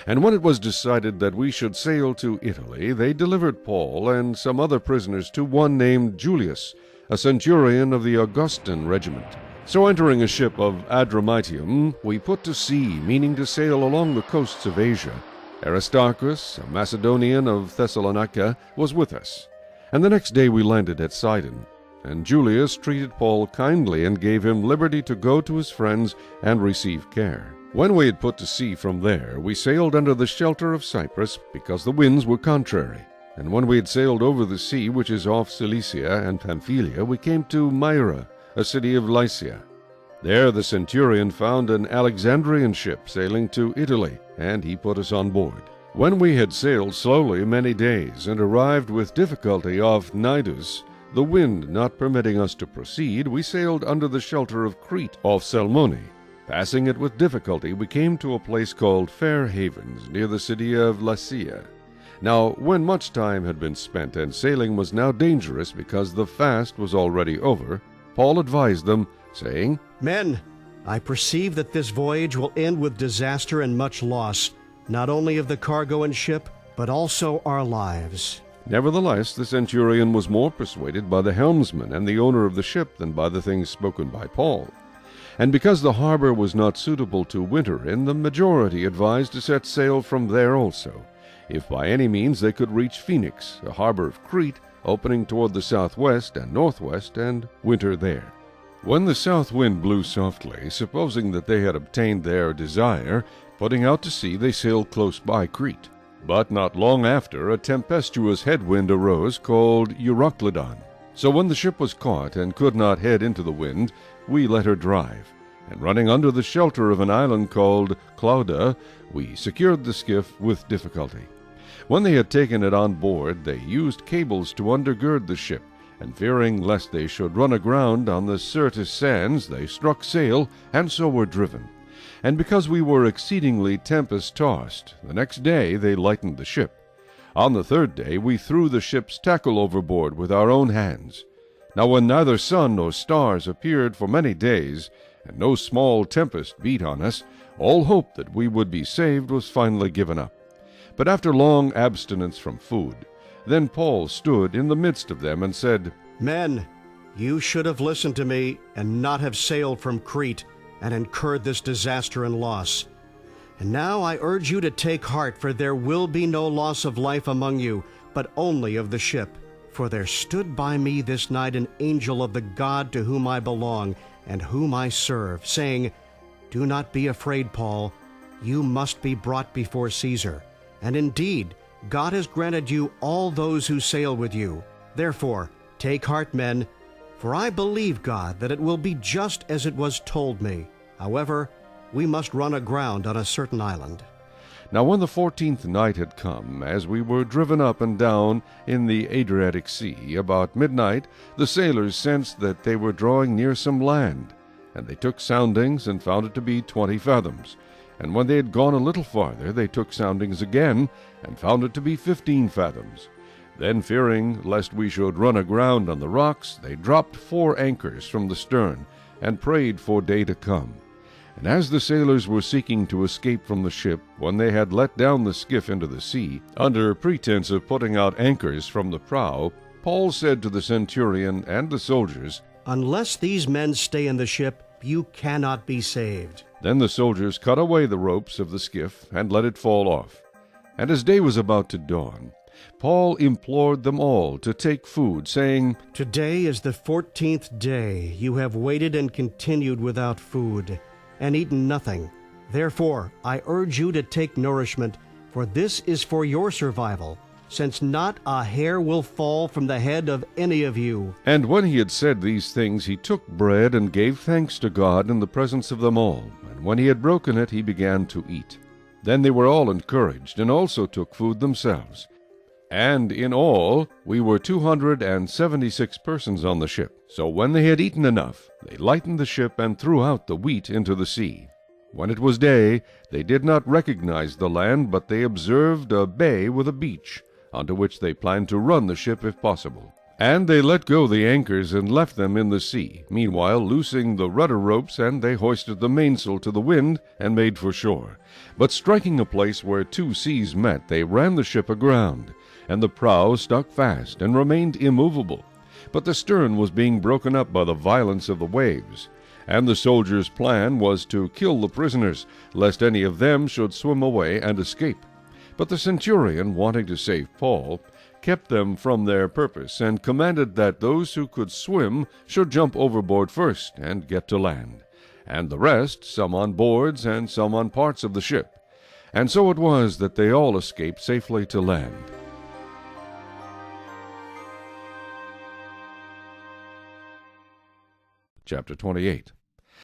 And when it was decided that we should sail to Italy, they delivered Paul and some other prisoners to one named Julius, a centurion of the Augustan regiment. So entering a ship of Adramyttium, we put to sea, meaning to sail along the coasts of Asia. Aristarchus, a Macedonian of Thessalonica, was with us. And the next day we landed at Sidon. And Julius treated Paul kindly and gave him liberty to go to his friends and receive care. When we had put to sea from there, we sailed under the shelter of Cyprus, because the winds were contrary. And when we had sailed over the sea which is off Cilicia and Pamphylia, we came to Myra, a city of Lycia. There the centurion found an Alexandrian ship sailing to Italy, and he put us on board. When we had sailed slowly many days, and arrived with difficulty off Cnidus, the wind not permitting us to proceed, we sailed under the shelter of Crete off Salmone. Passing it with difficulty, we came to a place called Fair Havens, near the city of Lasea. Now, when much time had been spent, and sailing was now dangerous because the fast was already over, Paul advised them, saying, Men, I perceive that this voyage will end with disaster and much loss, not only of the cargo and ship, but also our lives. Nevertheless, the centurion was more persuaded by the helmsman and the owner of the ship than by the things spoken by Paul. And because the harbor was not suitable to winter in, the majority advised to set sail from there also, if by any means they could reach Phoenix, a harbor of Crete, opening toward the southwest and northwest, and winter there. When the south wind blew softly, supposing that they had obtained their desire, putting out to sea they sailed close by Crete. But not long after, a tempestuous headwind arose called Euroclydon. So when the ship was caught and could not head into the wind, we let her drive, and running under the shelter of an island called Clauda, we secured the skiff with difficulty. When they had taken it on board, they used cables to undergird the ship, and fearing lest they should run aground on the Syrtis sands, they struck sail, and so were driven. And because we were exceedingly tempest-tossed, the next day they lightened the ship. On the third day we threw the ship's tackle overboard with our own hands. Now when neither sun nor stars appeared for many days, and no small tempest beat on us, all hope that we would be saved was finally given up. But after long abstinence from food, then Paul stood in the midst of them and said, Men, you should have listened to me and not have sailed from Crete and incurred this disaster and loss. And now I urge you to take heart, for there will be no loss of life among you, but only of the ship. For there stood by me this night an angel of the God to whom I belong and whom I serve, saying, Do not be afraid, Paul. You must be brought before Caesar. And indeed, God has granted you all those who sail with you. Therefore, take heart, men, for I believe God that it will be just as it was told me. However, we must run aground on a certain island. Now when the 14th night had come, as we were driven up and down in the Adriatic Sea, about midnight, the sailors sensed that they were drawing near some land. And they took soundings, and found it to be 20 fathoms. And when they had gone a little farther, they took soundings again, and found it to be 15 fathoms. Then, fearing lest we should run aground on the rocks, they dropped 4 anchors from the stern, and prayed for day to come. And as the sailors were seeking to escape from the ship, when they had let down the skiff into the sea, under pretense of putting out anchors from the prow, Paul said to the centurion and the soldiers, Unless these men stay in the ship, you cannot be saved. Then the soldiers cut away the ropes of the skiff, and let it fall off. And as day was about to dawn, Paul implored them all to take food, saying, Today is the 14th day you have waited and continued without food, and eaten nothing. Therefore I urge you to take nourishment, for this is for your survival, since not a hair will fall from the head of any of you. And when he had said these things, he took bread and gave thanks to God in the presence of them all. And when he had broken it, he began to eat. Then they were all encouraged, and also took food themselves. And in all we were 276 persons on the ship. So when they had eaten enough, they lightened the ship and threw out the wheat into the sea. When it was day, they did not recognize the land, but they observed a bay with a beach, onto which they planned to run the ship if possible. And they let go the anchors and left them in the sea. Meanwhile, loosing the rudder ropes, and they hoisted the mainsail to the wind and made for shore. But striking a place where two seas met, they ran the ship aground, and the prow stuck fast and remained immovable. But the stern was being broken up by the violence of the waves. And the soldiers' plan was to kill the prisoners, lest any of them should swim away and escape. But the centurion, wanting to save Paul, kept them from their purpose, and commanded that those who could swim should jump overboard first and get to land, and the rest, some on boards and some on parts of the ship. And so it was that they all escaped safely to land. Chapter 28.